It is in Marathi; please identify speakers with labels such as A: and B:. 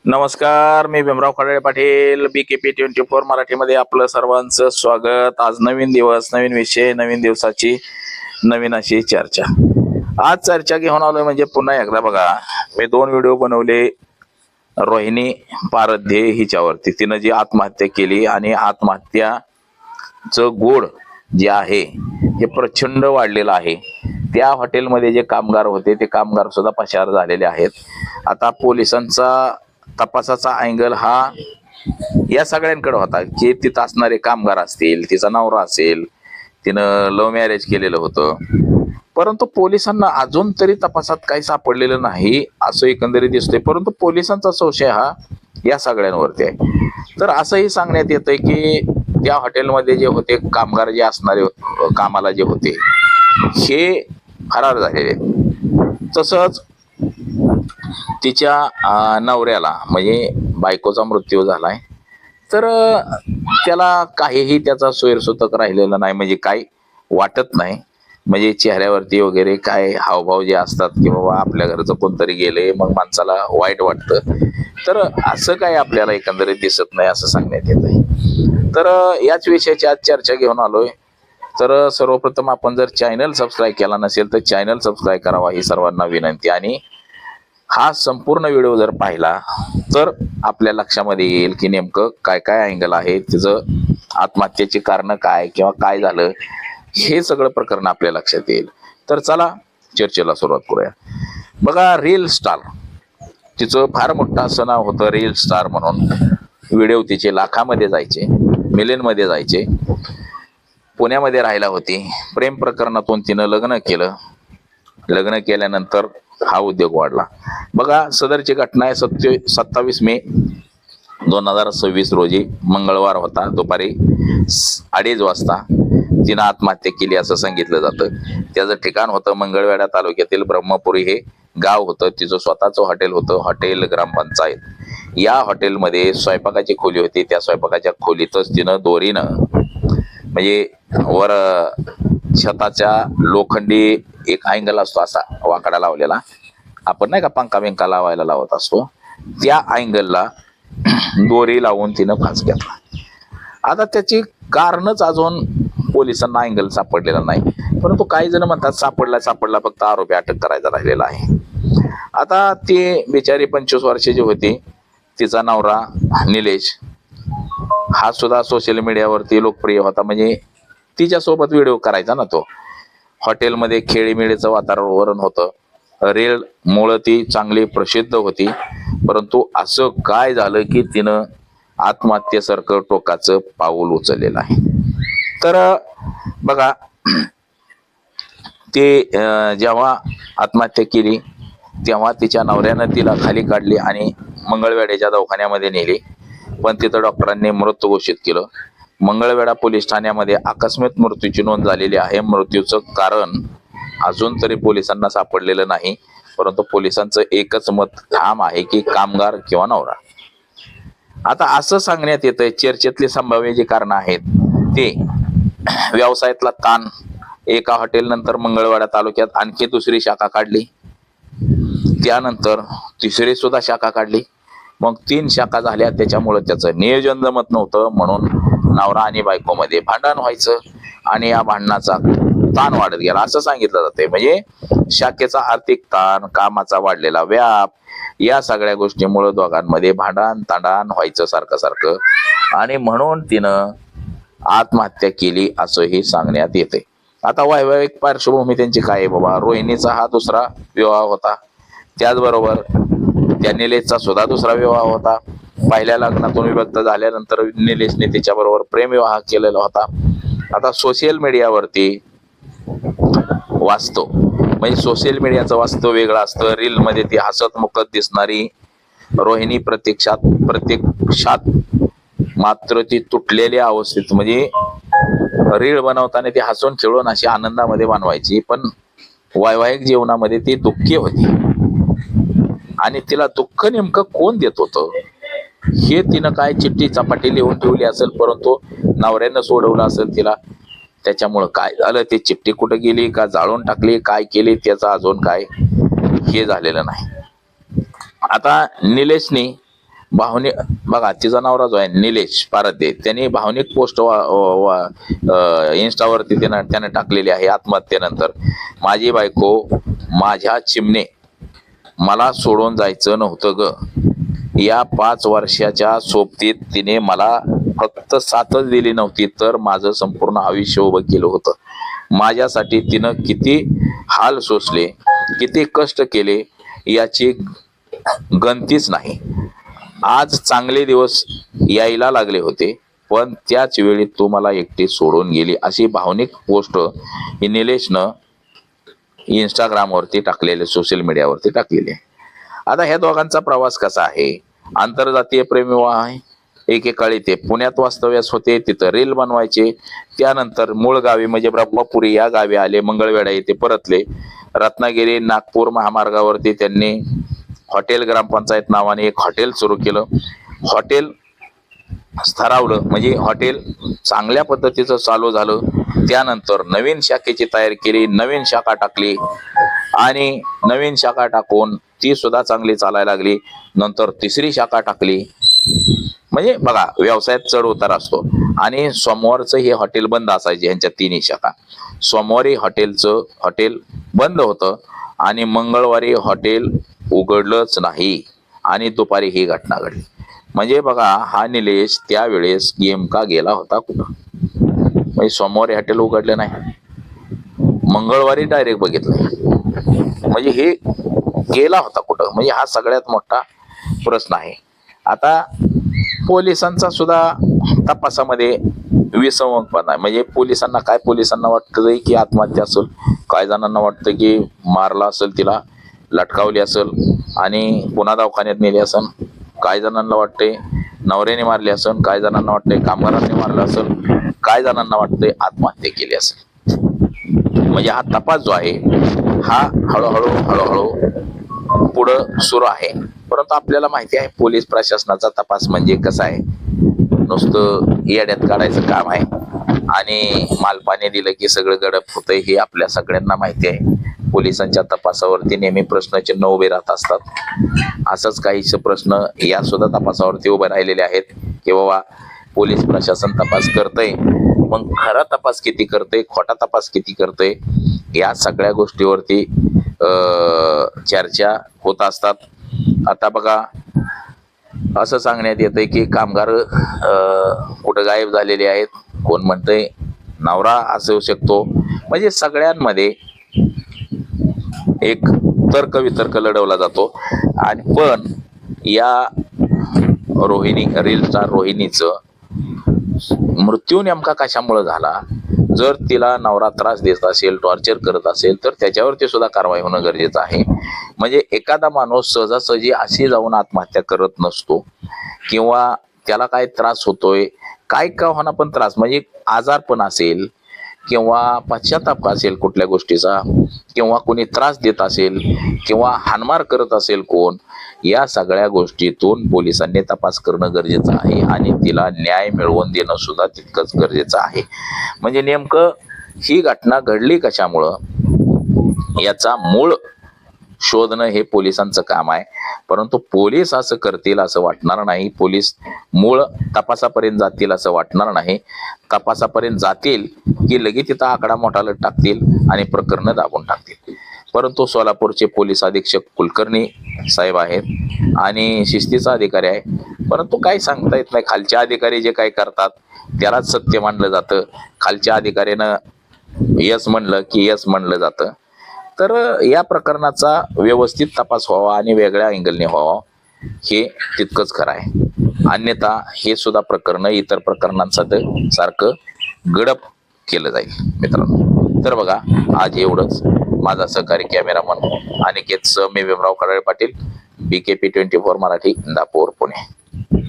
A: नमस्कार, मी भीमराव खळदळे पाटील, BKP 24 मराठीमध्ये आपलं सर्वांचं स्वागत। आज नवीन दिवस, नवीन विषय, नवीन दिवसाची नवीन अशी चर्चा। आज चर्चा घेऊन आलोय म्हणजे पुन्हा एकदा बघा, मी 2 व्हिडिओ बनवले रोहिणी पारध्ये हिच्यावरती। तिनं जी आत्महत्या केली आणि आत्महत्याचं गोड जे आहे हे प्रचंड वाढलेलं आहे। त्या हॉटेलमध्ये जे कामगार होते ते कामगार सुद्धा पसार झालेले आहेत। आता पोलिसांचा तपासाचा अँगल हा या सगळ्यांकडे होता की तिथं असणारे कामगार असतील, तिचा नवरा असेल, तिनं लव्ह मॅरेज केलेलं होतं, परंतु पोलिसांना अजून तरी तपासात काही सापडलेलं नाही असं एकंदरीत दिसतंय। परंतु पोलिसांचा संशय हा या सगळ्यांवरती आहे। तर असंही सांगण्यात येतंय की त्या हॉटेलमध्ये जे होते कामगार, जे असणारे कामाला जे होते हे फरार झालेले। तसंच तिच्या नवऱ्याला म्हणजे बायकोचा मृत्यू झालाय, तर त्याला काहीही त्याचा सोयरसूतक राहिलेला नाही, म्हणजे काय वाटत नाही, म्हणजे चेहऱ्यावरती वगैरे काय हावभाव जे असतात की बाबा आपल्या घरचं कोणतरी गेले मग माणसाला वाईट वाटतं, तर असं काय आपल्याला एकंदरीत दिसत नाही असं सांगण्यात येत आहे। तर याच विषयाची आज चर्चा घेऊन आलोय। तर सर्वप्रथम आपण जर चॅनल सबस्क्राईब केला नसेल तर चॅनल सबस्क्राईब करावा ही सर्वांना विनंती, आणि हा संपूर्ण व्हिडिओ जर पाहिला तर आपल्या लक्षामध्ये येईल की नेमकं काय काय अँगल आहे, तिचं आत्महत्येची कारण काय किंवा काय झालं हे सगळं प्रकरण आपल्या लक्षात येईल। तर चला चर्चेला सुरुवात करूया। बघा, रील स्टार, तिचं फार मोठं असं नाव होतं रील स्टार म्हणून। व्हिडिओ तिचे लाखामध्ये जायचे, मिलियनमध्ये जायचे। पुण्यामध्ये राहायला होती, प्रेम प्रकरणातून तिनं लग्न केलं। लग्न केल्यानंतर हा उद्योग वाढला। बघा, सदरची घटना आहे 27 मे 2026 रोजी, मंगळवार होता। दुपारी 2:30 वाजता तिनं आत्महत्या केली असं सांगितलं जातं। त्याचं ठिकाण होतं मंगळवेढा तालुक्यातील ब्रह्मपुरी हे गाव होतं। तिचं स्वतःचं हॉटेल होतं, हॉटेल ग्रामपंचायत। या हॉटेलमध्ये स्वयंपाकाची खोली होती। त्या स्वयंपाकाच्या खोलीतच तिनं दोरीनं, म्हणजे वर छताच्या लोखंडी एक अँगल असतो असा वाकडा लावलेला, आपण नाही का पंखा बिंका लावायला लावत असतो, त्या अँगलला दोरी लावून तिनं फास घेतला। आता त्याची कारणच अजून पोलिसांना अँगल सापडलेला नाही, परंतु काही जण म्हणतात सापडला, फक्त आरोपी अटक करायचा राहिलेला आहे। आता ती बिचारी 25 वर्षाची होती। तिचा नवरा निलेश हा सुद्धा सोशल मीडियावरती लोकप्रिय होता, म्हणजे तिच्यासोबत व्हिडिओ करायचा ना तो। हॉटेलमध्ये खेळीमेळीचं वातावरण होतं, रील मुळे ती चांगली प्रसिद्ध होती। परंतु असं काय झालं की तिनं आत्महत्येसारखं टोकाचं पाऊल उचललेलं आहे। तर बघा, ते जेव्हा आत्महत्या केली तेव्हा तिच्या नवऱ्यानं तिला खाली काढली आणि मंगळवेढ्याच्या दवाखान्यामध्ये नेली, पण तिथं डॉक्टरांनी मृत घोषित केलं। मंगळवेढा पोलीस ठाण्यामध्ये आकस्मिक मृत्यूची नोंद झालेली आहे। मृत्यूचं कारण अजून तरी पोलिसांना सापडलेलं नाही, परंतु पोलिसांचं एकच मत ठाम आहे की कामगार किंवा नवरा। आता असं सांगण्यात येतंय चर्चेतली संभाव्य जी कारण आहेत ते व्यवसायातला ताण, एका हॉटेल नंतर मंगळवेढा तालुक्यात आणखी दुसरी शाखा काढली, त्यानंतर तिसरी सुद्धा शाखा काढली, मग 3 शाखा झाल्या। त्याच्यामुळे त्याचं नियोजन जमत नव्हतं, म्हणून नवरा आणि बायकोमध्ये भांडण व्हायचं आणि या भांडणाचा ताण वाढत गेला असं सांगितलं जातंय। म्हणजे शाखेचा आर्थिक ताण, कामाचा वाढलेला व्याप, या सगळ्या गोष्टीमुळे दोघांमध्ये भांडण तांडण व्हायचं सारखं, आणि म्हणून तिनं आत्महत्या केली असंही सांगण्यात येते। आता वैवाहिक पार्श्वभूमी त्यांची काय आहे बाबा, रोहिणीचा हा दुसरा विवाह होता, त्याचबरोबर त्या निलेशचा सुद्धा दुसरा विवाह होता। पहिल्या लग्नातून विभक्त झाल्यानंतर निलेशने तिच्याबरोबर प्रेमविवाह केलेला होता। आता सोशल मीडियावरती वास्तव, म्हणजे सोशल मीडियाचं वास्तव वेगळं असतं। रील मध्ये ती हसत मुखत दिसणारी रोहिणी प्रत्यक्षात मात्र ती तुटलेल्या अवस्थेत, म्हणजे रील बनवताना ती हसून खेळून अशी आनंदामध्ये बनवायची, पण वैवाहिक जीवनामध्ये ती दुःखी होती। आणि तिला दुःख नेमकं कोण देत होतं हे तिनं काय चिठ्ठी चपाटी लिहून ठेवली असेल, परंतु नवऱ्यानं सोडवलं असेल तिला। त्याच्यामुळं काय झालं, ती चिठ्ठी कुठं गेली, का जाळून टाकली, काय केली, त्याचं अजून काय हे झालेलं नाही। आता निलेशने भावनिक बघा तिचा नवरा जो आहे निलेश पारदे त्यांनी भावनिक पोस्ट इन्स्टावरती त्याने टाकलेली आहे आत्महत्येनंतर. माझी बायको माझ्या चिमणे मला सोडून जायचं नव्हतं ग. या 5 वर्षाच्या सोबतीत तिने मला फक्त साथच दिली नव्हती तर माझं संपूर्ण आयुष्य उभं केलं होतं. माझ्यासाठी तिनं किती हाल सोसले, किती कष्ट केले याची गणतीच नाही. आज चांगले दिवस यायला लागले होते पण त्याच वेळी तू मला एकटी सोडून गेली, अशी भावनिक पोस्ट ही निलेशनं इंस्टाग्रामवरती टाकलेले, सोशल मीडियावरती टाकलेली आहे. आता ह्या दोघांचा प्रवास कसा आहे? आंतरजातीय प्रेमविवाह आहे. एकेकाळी ते पुण्यात वास्तव्यास होते, तिथं रील बनवायचे. त्यानंतर मूळ गावी म्हणजे ब्रह्मपुरी या गावी आले, मंगळवेढा येथे परतले. रत्नागिरी नागपूर महामार्गावरती त्यांनी हॉटेल ग्रामपंचायत नावाने एक हॉटेल सुरू केलं. हॉटेल स्थरावलं म्हणजे हॉटेल चांगल्या पद्धतीचं चालू झालं. त्यानंतर नवीन शाखेची तयारी केली, नवीन शाखा टाकली आणि नवीन शाखा टाकून ती सुद्धा चांगली चालायला लागली. नंतर तिसरी शाखा टाकली. म्हणजे बघा व्यवसायात चढ उतार असतो. आणि सोमवारचं हे हॉटेल बंद असायचे यांच्या तिन्ही शाखा. सोमवारी हॉटेल बंद होतं आणि मंगळवारी हॉटेल उघडलंच नाही आणि दुपारी ही घटना घडली. म्हणजे बघा हा निलेश त्यावेळेस नेमका गेला होता कुठं? म्हणजे सोमवारी हॉटेल उघडलं नाही, मंगळवारी डायरेक्ट बघितलं, म्हणजे हे गेला होता कुठं? म्हणजे हा सगळ्यात मोठा प्रश्न आहे. आता पोलिसांचा सुद्धा तपासामध्ये विसंवादपणा आहे. म्हणजे पोलिसांना वाटतं की आत्महत्या असेल, काही जणांना वाटतं की मारला असेल, तिला लटकावली असेल आणि पुन्हा दवाखान्यात नेली असेल. काही जणांना वाटतंय नवऱ्याने मारली असेल, काही जणांना वाटतंय कामगारांनी मारलं असेल, काही जणांना वाटतंय आत्महत्या केली असेल. म्हणजे हा तपास जो आहे हा हळूहळू पुढं सुरू आहे. परंतु आपल्याला माहिती आहे पोलीस प्रशासनाचा तपास म्हणजे कसा आहे, नुसतं येड्यात काढायचं काम आहे आणि मालपाने दिलं की सगळं गडप होतंय हे आपल्या सगळ्यांना माहिती आहे. पोलिसांच्या तपासावरती नेहमी प्रश्नचिन्ह उभे राहत असतात. असंच काहीच प्रश्न या सुद्धा तपासावरती उभे राहिलेले आहेत की बाबा पोलीस प्रशासन तपास करतंय, मग खरा तपास किती करतंय, खोटा तपास किती करतंय, या सगळ्या गोष्टीवरती चर्चा होत असतात. आता बघा असं सांगण्यात येतंय की कामगार कुठं गायब झालेले आहेत, कोण म्हणतंय नवरा असू शकतो. म्हणजे सगळ्यांमध्ये एक तर्क वितर्क लढवला जातो. आणि पण या रील स्टार रोहिणीचं मृत्यू नेमका कशामुळे झाला? जर तिला नवरा त्रास देत असेल, टॉर्चर करत असेल तर त्याच्यावरती सुद्धा कारवाई होणं गरजेचं आहे. म्हणजे एखादा माणूस सहजासहजी अशी जाऊन आत्महत्या करत नसतो किंवा त्याला काय त्रास होतोय, काय का होणार पण त्रास म्हणजे आजारपण असेल किंवा पश्चाताप असेल कुठल्या गोष्टीचा, किंवा कोणी त्रास देत असेल किंवा हाणमार करत असेल कोण, या सगळ्या गोष्टीतून पोलिसांनी तपास करणं गरजेचं आहे आणि तिला न्याय मिळवून देणं सुद्धा तितकंच गरजेचं आहे. म्हणजे नेमकं ही घटना घडली कशामुळं याचा मूळ शोधणं हे पोलिसांचं काम आहे. परंतु पोलीस असं करतील असं वाटणार नाही, पोलीस मूळ तपासापर्यंत जातील असं वाटणार नाही. तपासापर्यंत जातील की लगेच तिथं आकडा मोठाला टाकतील आणि प्रकरणं दाबून टाकतील. परंतु सोलापूरचे पोलीस अधीक्षक कुलकर्णी साहेब आहेत आणि शिस्तीचा अधिकारी आहे, परंतु काही सांगता येत नाही. खालच्या अधिकारी जे काही करतात त्यालाच सत्य मानलं जातं. खालच्या अधिकाऱ्यानं यस म्हणलं की यस म्हणलं जातं. तर या प्रकरणाचा व्यवस्थित तपास व्हावा आणि वेगळ्या अँगलने व्हावा हे तितकंच खरं आहे. अन्यथा हे सुद्धा प्रकरण इतर प्रकरणांसारखं गडप केलं जाईल मित्रांनो. तर बघा आज एवढंच. माझा सहकारी कॅमेरामन अनिकेत मी भीमराव खराळे पाटील, BKP 24 मराठी, इंदापूर, पुणे.